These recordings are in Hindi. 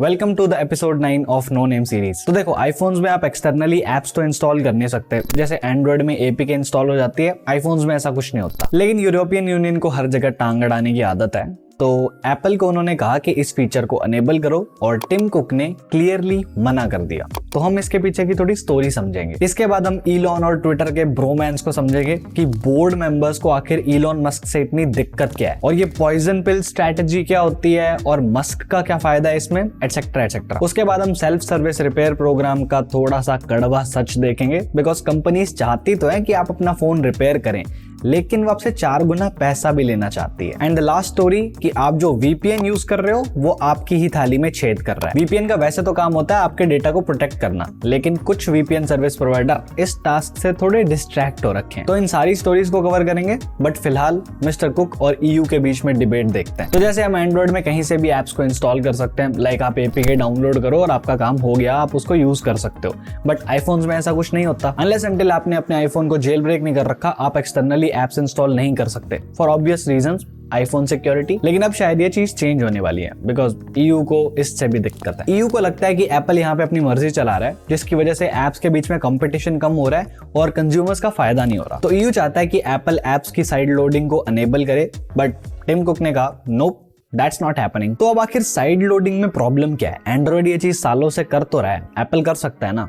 Welcome to the episode 9 of No Name series. तो देखो, आईफोन्स में आप एक्सटर्नली एप्स तो इंस्टॉल कर नहीं सकते, जैसे एंड्रॉइड में एपीके इंस्टॉल हो जाती है, आईफोन्स में ऐसा कुछ नहीं होता। लेकिन यूरोपियन यूनियन को हर जगह टांग अड़ाने की आदत है, तो एप्पल को उन्होंने कहा कि इस फीचर को अनेबल करो और टिम कुक ने क्लियरली मना कर दिया। तो हम इसके पीछे की थोड़ी स्टोरी समझेंगे। इसके बाद हम इलॉन और ट्विटर के ब्रोमैंस को समझेंगे कि बोर्ड मेंबर्स को आखिर इलॉन मस्क से इतनी दिक्कत क्या है, और ये पॉइजन पिल स्ट्रेटजी क्या होती है, और मस्क का क्या फायदा है इसमें, एटसेट्रा एटसेट्रा। उसके बाद हम सेल्फ सर्विस रिपेयर प्रोग्राम का थोड़ा सा कड़वा सच देखेंगे, बिकॉज कंपनीज चाहती तो है कि आप अपना फोन रिपेयर करें, लेकिन वो आपसे 4 गुना पैसा भी लेना चाहती है। एंड द लास्ट स्टोरी कि आप जो वीपीएन यूज कर रहे हो वो आपकी ही थाली में छेद कर रहा है। वीपीएन का वैसे तो काम होता है आपके डेटा को प्रोटेक्ट करना, लेकिन कुछ वीपीएन सर्विस प्रोवाइडर इस टास्क से थोड़े डिस्ट्रैक्ट हो रखे हैं। तो इन सारी स्टोरीज को कवर करेंगे, बट फिलहाल मिस्टर कुक और ईयू के बीच में डिबेट देखते हैं। तो जैसे हम एंड्रॉइड में कहीं से भी एप्स को इंस्टॉल कर सकते हैं, लाइक आप एपीके डाउनलोड करो और आपका काम हो गया, आप उसको यूज कर सकते हो। बट आईफोन्स में ऐसा कुछ नहीं होता। अनलेस अनटिल आपने अपने आईफोन को जेल ब्रेक नहीं कर रखा, आप एक्सटर्नली एप्स इंस्टॉल नहीं कर सकते, for obvious reasons, iPhone security. लेकिन अब शायद ये चीज चेंज होने वाली है, बिकॉज ईयू को इससे भी दिक्कत है। ईयू को लगता है कि एप्पल यहाँ पे अपनी मर्जी चला रहा है, जिसकी वजह से एप्स के बीच में कंपटीशन कम हो रहा है और कंज्यूमर्स का फायदा नहीं हो रहा। तो ईयू चाहता है कि एप्पल एप्स की साइड लोडिंग को अनेबल करे, बट टिम कुक ने कहा नोप, दैट्स नॉट हैपनिंग। तो अब आखिर साइड लोडिंग में प्रॉब्लम क्या है? एंड्रॉइड ये चीज सालों से कर तो रहा है, एप्पल कर सकता है ना।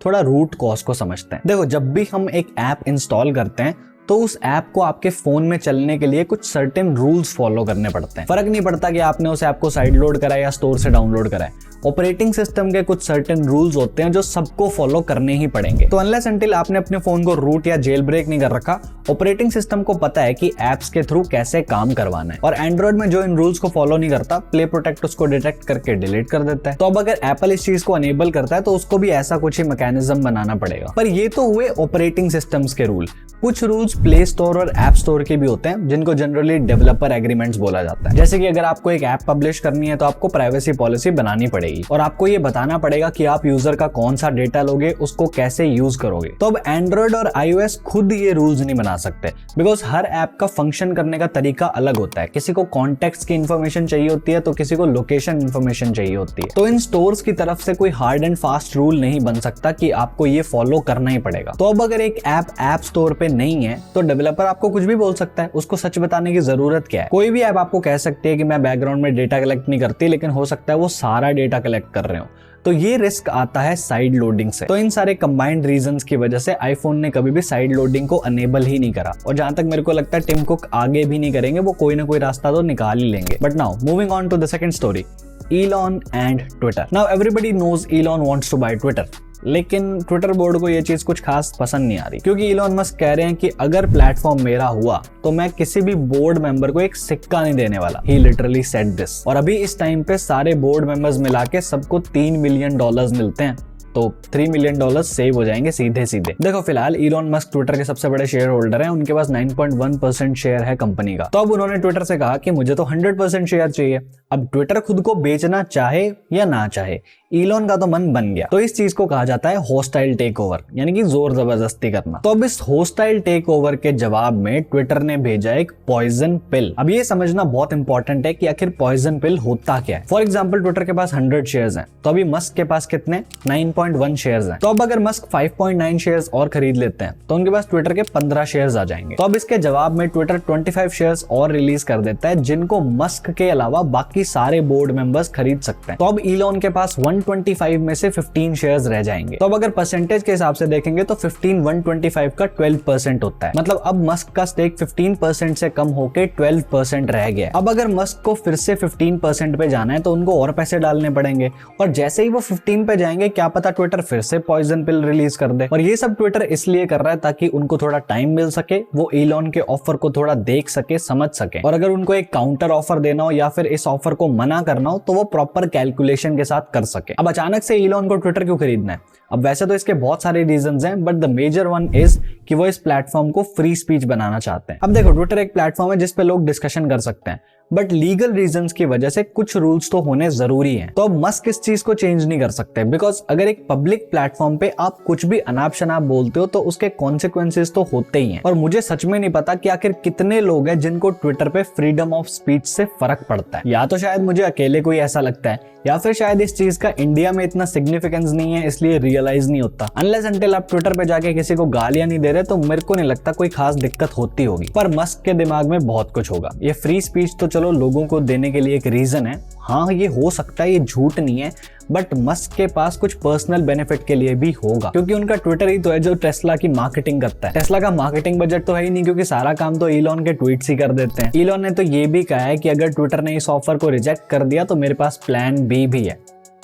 थोड़ा रूट कॉज को समझते हैं। देखो, जब भी हम एक ऐप इंस्टॉल करते हैं तो उस ऐप को आपके फोन में चलने के लिए कुछ सर्टेन रूल्स फॉलो करने पड़ते हैं। फर्क नहीं पड़ता कि आपने उस ऐप को साइड लोड करा है या स्टोर से डाउनलोड करा है, ऑपरेटिंग सिस्टम के कुछ सर्टेन रूल्स होते हैं जो सबको फॉलो करने ही पड़ेंगे। तो अनलेस अनटिल आपने अपने फोन को रूट या जेल ब्रेक नहीं कर रखा, ऑपरेटिंग सिस्टम को पता है कि एप्स के थ्रू कैसे काम करवाना है। और एंड्रॉइड में जो इन रूल्स को फॉलो नहीं करता, प्ले प्रोटेक्ट उसको डिटेक्ट करके डिलीट कर देता है। तो अब अगर एप्पल इस चीज को अनेबल करता है तो उसको भी ऐसा कुछ ही मैकेनिज्म बनाना पड़ेगा। पर ये तो हुए ऑपरेटिंग सिस्टम्स के रूल। कुछ रूल्स प्ले स्टोर और ऐप स्टोर के भी होते हैं, जिनको जनरली डेवलपर एग्रीमेंट्स बोला जाता है। जैसे कि अगर आपको एक ऐप पब्लिश करनी है तो आपको प्राइवेसी पॉलिसी बनानी पड़ेगी और आपको ये बताना पड़ेगा कि आप यूजर का कौन सा डेटा लोगे, उसको कैसे यूज करोगे। तो अब एंड्रॉइड और iOS खुद ये रूल्स नहीं बना सकते, बिकॉज हर ऐप का फंक्शन करने का तरीका अलग होता है। किसी को कॉन्टेक्स्ट की इंफॉर्मेशन चाहिए होती है तो किसी को लोकेशन इंफॉर्मेशन चाहिए होती है। तो इन स्टोर्स की तरफ से कोई हार्ड एंड फास्ट रूल नहीं बन सकता कि आपको ये फॉलो करना ही पड़ेगा। तो अब अगर एक ऐप स्टोर पे नहीं है तो डेवलपर आपको कुछ भी बोल सकता है, उसको सच बताने की जरूरत क्या है। कोई भी ऐप आपको कह सकती है कि मैं बैकग्राउंड में डेटा कलेक्ट नहीं करती, लेकिन हो सकता है वो सारा डेटा कलेक्ट कर रहे हो। तो ये रिस्क आता है साइड लोडिंग से। तो इन सारे कंबाइंड रीजंस की वजह से आईफोन ने कभी भी साइड लोडिंग को अनेबल ही नहीं करा, और जहां तक मेरे को लगता है टिम कुक आगे भी नहीं करेंगे, वो कोई ना कोई रास्ता तो निकाल ही लेंगे। But now moving on to the second story, Elon and Twitter. Now everybody knows Elon wants to buy Twitter. लेकिन ट्विटर बोर्ड को ये चीज कुछ खास पसंद नहीं आ रही, क्योंकि इलॉन मस्क कह रहे हैं कि अगर प्लेटफॉर्म मेरा हुआ तो मैं किसी भी बोर्ड मेंबर को एक सिक्का नहीं देने वाला। He literally said this. और अभी इस टाइम पे सारे बोर्ड मेंबर्स मिला के सबको $3 मिलियन मिलते हैं, तो $3 मिलियन सेव हो जाएंगे सीधे सीधे। देखो, फिलहाल इलॉन मस्क ट्विटर के सबसे बड़े शेयर होल्डर हैं, उनके पास 9.1% शेयर है कंपनी का। तो अब उन्होंने ट्विटर से कहा कि मुझे तो 100% शेयर चाहिए। अब ट्विटर खुद को बेचना चाहे या ना चाहे, इलॉन का तो मन बन गया। तो इस चीज को कहा जाता है होस्टाइल टेक ओवर, यानी कि जोर जबरदस्ती करना। तो अब इस होस्टाइल टेक ओवर के जवाब में ट्विटर ने भेजा एक पॉइजन पिल। अब ये समझना बहुत इंपॉर्टेंट है कि आखिर पॉइजन पिल होता क्या है। फॉर एग्जाम्पल, ट्विटर के पास 100 शेयर्स हैं, तो अभी मस्क के पास कितने, 9.1 शेयर्स हैं। तो अब अगर मस्क 5.9 शेयर्स और खरीद लेते हैं तो उनके पास ट्विटर के 15 शेयर्स आ जाएंगे। तो अब इसके जवाब में ट्विटर 25 शेयर्स और रिलीज कर देता है, जिनको मस्क के अलावा बाकी सारे बोर्ड मेंबर्स खरीद सकते हैं। तो अब इलॉन के पास 125 में से 15 शेयर्स रह जाएंगे। तो अब अगर परसेंटेज के हिसाब से देखेंगे तो 125 का 12% होता है। मतलब अब मस्क का स्टेक 15% से कम होके 12% रह गया। अब अगर मस्क को फिर से 15% पे जाना है तो उनको और पैसे डालने पड़ेंगे, और जैसे ही वो 15 पे जाएंगे, क्या पता ट्विटर फिर से पॉइजन पिल रिलीज कर दे। और ये सब ट्विटर इसलिए कर रहा है ताकि उनको थोड़ा टाइम मिल सके, वो इलॉन के ऑफर को थोड़ा देख सके, समझ सके, और अगर उनको एक काउंटर ऑफर देना हो या फिर इस ऑफर को मना करना हो तो वो प्रॉपर कैलकुलेशन के साथ कर सके। अब अचानक से इलॉन को ट्विटर क्यों खरीदना है? अब वैसे तो इसके बहुत सारे रीजंस हैं, but the major one is कि वो इस प्लेटफॉर्म को फ्री स्पीच बनाना चाहते हैं। अब देखो, ट्विटर एक प्लेटफॉर्म है जिस पे लोग डिस्कशन कर सकते हैं, बट लीगल रीजंस की वजह से कुछ रूल्स तो होने जरूरी हैं। तो अब मस्क इस चीज को चेंज नहीं कर सकते, बिकॉज अगर एक पब्लिक प्लेटफॉर्म पे आप कुछ भी अनाप शनाप बोलते हो तो उसके कॉन्सिक्वेंसेस तो होते ही हैं। और मुझे सच में नहीं पता कि आखिर कितने लोग हैं जिनको ट्विटर पे फ्रीडम ऑफ स्पीच से फर्क पड़ता है। या तो शायद मुझे अकेले को ही ऐसा लगता है, या फिर शायद इस चीज का इंडिया में इतना सिग्निफिकेंस नहीं है, इसलिए रियलाइज नहीं होता। अनलेस अनटिल आप ट्विटर पे जाके किसी को गालियां नहीं दे रहे तो मेरे को नहीं लगता कोई खास दिक्कत होती होगी। पर मस्क के दिमाग में बहुत कुछ होगा। ये फ्री स्पीच तो चलो लोगों को देने के लिए एक रीजन है, हाँ ये हो सकता है, ये झूठ नहीं है, बट मस्क के पास कुछ पर्सनल बेनिफिट के लिए भी होगा, क्योंकि उनका ट्विटर ही तो है जो टेस्ला की मार्केटिंग करता है। टेस्ला का मार्केटिंग बजट तो है ही नहीं, क्योंकि सारा काम तो इलॉन के ट्वीट्स ही कर देते हैं। इलॉन ने तो ये भी कहा है कि अगर ट्विटर ने इस ऑफर को रिजेक्ट कर दिया तो मेरे पास प्लान बी भी है।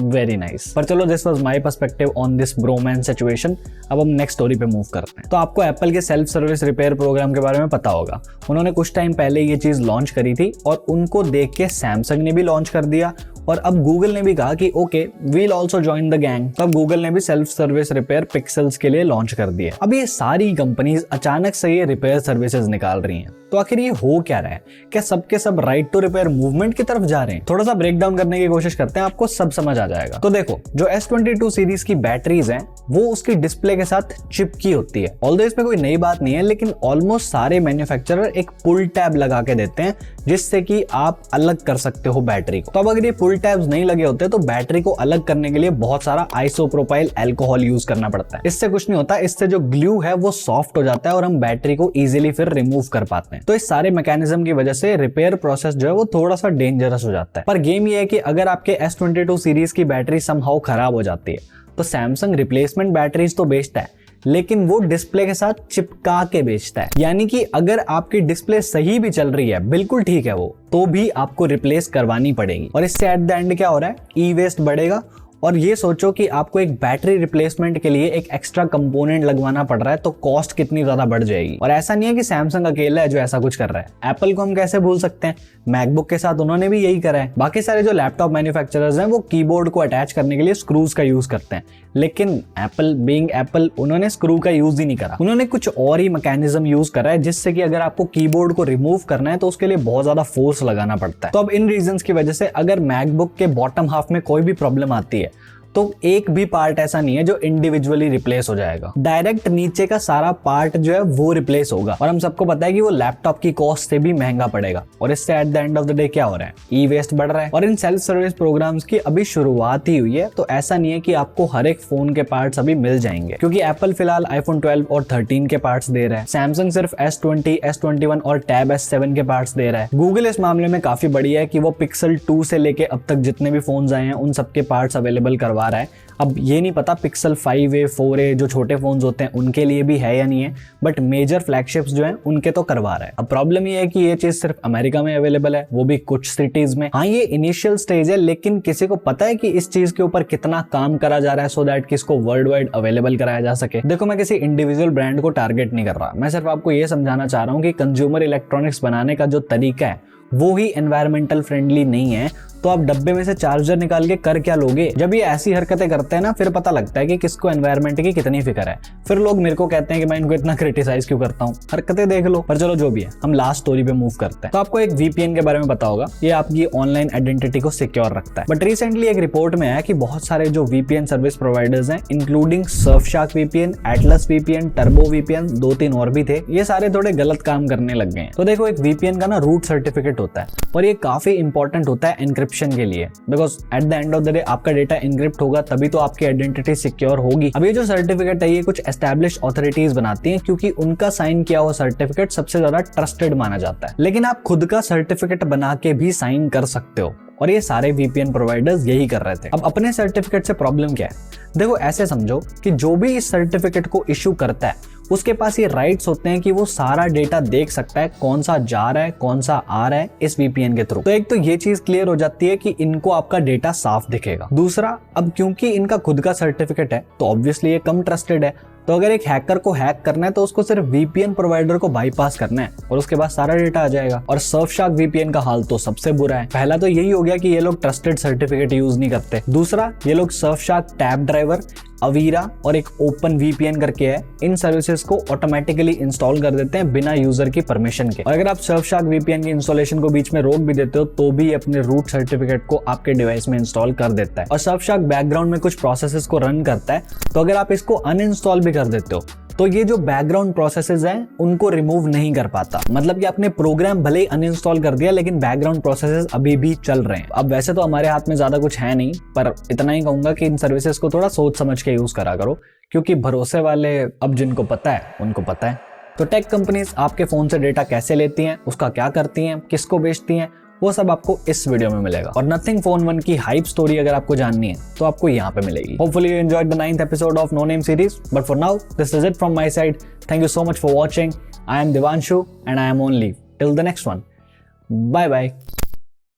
Very nice. पर चलो, this was my perspective on this ब्रोमैन सिचुएशन। अब हम नेक्स्ट स्टोरी पे मूव करते हैं। तो आपको एप्पल के सेल्फ सर्विस रिपेयर प्रोग्राम के बारे में पता होगा। उन्होंने कुछ टाइम पहले ये चीज लॉन्च करी थी और उनको देख के सैमसंग ने भी लॉन्च कर दिया, और अब गूगल ने भी कहा कि okay we'll also join the gang. तब गूगल ने भी सेल्फ सर्विस रिपेयर पिक्सेल्स के लिए लॉन्च कर दिया। अब ये सारी कंपनीज अचानक से ये रिपेयर सर्विसेज निकाल रही हैं, तो आखिर ये हो क्या रहा है? क्या सबके सब राइट टू रिपेयर मूवमेंट की तरफ जा रहे हैं? थोड़ा सा ब्रेक डाउन करने की कोशिश करते हैं, आपको सब समझ आ जाएगा। तो देखो, जो S22 सीरीज की बैटरीज हैं वो उसकी डिस्प्ले के साथ चिपकी होती है। ऑल्दो इसमें कोई नई बात नहीं है, लेकिन ऑलमोस्ट सारे मैन्युफैक्चरर एक पुल टैब लगा के देते हैं जिससे कि आप अलग कर सकते हो बैटरी को। तो अब अगर ये पुल टैब्स नहीं लगे होते तो बैटरी को अलग करने के लिए बहुत सारा आइसोप्रोपाइल अल्कोहल यूज करना पड़ता है। इससे कुछ नहीं होता, इससे जो ग्लू है वो सॉफ्ट हो जाता है और हम बैटरी को इजीली फिर रिमूव कर पाते हैं। तो इस सारे मैकेनिज्म की वजह से रिपेयर प्रोसेस जो है वो थोड़ा सा डेंजरस हो जाता है। पर गेम ये है कि अगर आपके S22 सीरीज की बैटरी समहाउ खराब हो जाती है तो सैमसंग रिप्लेसमेंट बैटरीज तो बेचता है, लेकिन वो डिस्प्ले के साथ चिपका के बेचता है। यानी कि अगर आपकी डिस्प्ले सही भी चल रही है, बिल्कुल ठीक है वो, तो भी आपको रिप्लेस करवानी पड़ेगी। और इससे एट द एंड क्या हो रहा है, ई वेस्ट बढ़ेगा। और ये सोचो कि आपको एक बैटरी रिप्लेसमेंट के लिए एक एक्स्ट्रा कंपोनेंट लगवाना पड़ रहा है, तो कॉस्ट कितनी ज्यादा बढ़ जाएगी। और ऐसा नहीं है कि सैमसंग अकेला है जो ऐसा कुछ कर रहा है। एप्पल को हम कैसे भूल सकते हैं, मैकबुक के साथ उन्होंने भी यही करा है। बाकी सारे जो लैपटॉप मैन्युफैक्चरर्स हैं वो कीबोर्ड को अटैच करने के लिए स्क्रूज का यूज करते हैं, लेकिन एप्पल बीइंग एप्पल उन्होंने स्क्रू का यूज ही नहीं करा। उन्होंने कुछ और ही मैकेनिज्म यूज करा है, जिससे कि अगर आपको कीबोर्ड को रिमूव करना है तो उसके लिए बहुत ज्यादा फोर्स लगाना पड़ता है। तो अब इन रीजंस की वजह से अगर मैकबुक के बॉटम हाफ में कोई भी प्रॉब्लम आती है तो एक भी पार्ट ऐसा नहीं है जो इंडिविजुअली रिप्लेस हो जाएगा। डायरेक्ट नीचे का सारा पार्ट जो है वो रिप्लेस होगा, और हम सबको पता है कि वो लैपटॉप की कॉस्ट से भी महंगा पड़ेगा। और इससे at the end of the day क्या हो रहा है, ई वेस्ट बढ़ रहा है। और इन सेल्फ सर्विस प्रोग्राम्स की अभी शुरुआत ही हुई है, तो ऐसा नहीं है कि आपको हर एक फोन के पार्ट्स अभी मिल जाएंगे, क्योंकि एप्पल फिलहाल iPhone 12 और 13 के पार्ट्स दे रहा है। सैमसंग सिर्फ S20, S21 और टैब S7 के पार्ट्स दे रहा है। गूगल इस मामले में काफी बढ़िया है कि वो Pixel 2 से लेके अब तक जितने भी फोन्स आए हैं उन सबके पार्ट्स अवेलेबल करवा रहा है। अब ये नहीं पता Pixel 5a, 4a जो छोटे फोन्स होते हैं उनके लिए भी है या नहीं है, बट मेजर फ्लैगशिप्स जो हैं उनके तो करवा रहा है। अब प्रॉब्लम ये है कि ये चीज सिर्फ अमेरिका में अवेलेबल है, वो भी कुछ सिटीज में। हाँ, ये इनिशियल स्टेज है, लेकिन किसी को पता है कि इस चीज के ऊपर कितना काम करा जा रहा है सो दैट कि इसको वर्ल्ड वाइड अवेलेबल कराया जा सके। देखो, मैं किसी इंडिविजुअल ब्रांड को टारगेट नहीं कर रहा, मैं सिर्फ आपको ये समझाना चाह रहा हूँ कि कंज्यूमर इलेक्ट्रॉनिक्स बनाने का जो तरीका है वो ही एनवायरमेंटल फ्रेंडली नहीं है। तो आप डब्बे में से चार्जर निकाल के कर क्या लोगे? जब ये ऐसी हरकतें करते हैं ना, फिर पता लगता है कि किसको एनवायरमेंट की कितनी फिक्र है। फिर लोग मेरे को कहते हैं कि मैं इनको इतना क्रिटिसाइज क्यों करता हूँ, हरकतें देख लो। पर चलो जो भी है, हम लास्ट स्टोरी पे मूव करते हैं। तो आपको एक VPN के बारे में पता होगा, ये आपकी ऑनलाइन आइडेंटिटी को सिक्योर रखता है। बट रिसेंटली एक रिपोर्ट में आया कि बहुत सारे जो VPN सर्विस प्रोवाइडर्स हैं, including Surfshark VPN, Atlas VPN, turbo VPN, 2-3 और भी थे, ये सारे थोड़े गलत काम करने लग गए हैं। तो देखो, एक VPN का ना रूट सर्टिफिकेट होता है, और ये काफी इंपॉर्टेंट होता है एनक्रिप्शन के लिए, because at the end of the day आपका डेटा एनक्रिप्ट होगा तभी तो आपकी आइडेंटिटी सिक्योर होगी। अब ये जो सर्टिफिकेट है ये कुछ एस्टैब्लिश अथॉरिटीज बनाती हैं, क्योंकि उनका साइन किया हुआ सर्टिफिकेट सबसे ज्यादा ट्रस्टेड माना जाता है। लेकिन आप खुद का सर्टिफिकेट बना के भी साइन कर सकते हो, और ये सारे VPN प्रोवाइडर्स यही कर रहे थे। अब अपने सर्टिफिकेट से प्रॉब्लम क्या है? देखो, ऐसे समझो कि जो भी इस सर्टिफिकेट को इश्यू करता है उसके पास ये राइट्स होते हैं कि वो सारा डेटा देख सकता है, कौन सा जा रहा है, कौन सा आ रहा है इस VPN के थ्रू। तो एक तो ये चीज क्लियर हो जाती है कि इनको आपका डेटा साफ दिखेगा। दूसरा, अब क्योंकि इनका खुद का सर्टिफिकेट है तो ऑब्वियसली ये कम ट्रस्टेड है। तो अगर एक हैकर को हैक करना है तो उसको सिर्फ VPN प्रोवाइडर को बाईपास करना है और उसके बाद सारा डेटा आ जाएगा। और सर्फशार्क VPN का हाल तो सबसे बुरा है। पहला तो यही हो गया कि ये लोग ट्रस्टेड सर्टिफिकेट यूज नहीं करते। दूसरा, ये लोग सर्फशार्क टैब ड्राइवर अवीरा और एक ओपन वीपीएन करके है, इन सर्विसेज को ऑटोमेटिकली इंस्टॉल कर देते हैं बिना यूजर की परमिशन के। और अगर आप सर्फशार्क वीपीएन की इंस्टॉलेशन को बीच में रोक भी देते हो तो भी अपने रूट सर्टिफिकेट को आपके डिवाइस में इंस्टॉल कर देता है। और सर्फशार्क बैकग्राउंड में कुछ प्रोसेसेस को रन करता है, तो अगर आप इसको अनइंस्टॉल भी कर देते हो तो ये जो बैकग्राउंड प्रोसेसेस हैं उनको रिमूव नहीं कर पाता। मतलब कि आपने प्रोग्राम भले ही अनइंस्टॉल कर दिया लेकिन बैकग्राउंड प्रोसेसेस अभी भी चल रहे हैं। अब वैसे तो हमारे हाथ में ज्यादा कुछ है नहीं, पर इतना ही कहूंगा कि इन सर्विसेज को थोड़ा सोच समझ के यूज करा करो, क्योंकि भरोसे वाले अब जिनको पता है उनको पता है। तो टेक कंपनीज आपके फोन से डेटा कैसे लेती हैं, उसका क्या करती हैं, किसको बेचती हैं, वो सब आपको इस वीडियो में मिलेगा। और नथिंग फोन 1 की हाइप स्टोरी अगर आपको जाननी है तो आपको यहाँ पे मिलेगी। Hopefully you enjoyed the 9th episode of No Name series, but for now this is it from my side. Thank you so much for watching. I am Divanshu and I am on leave till the next one. Bye bye.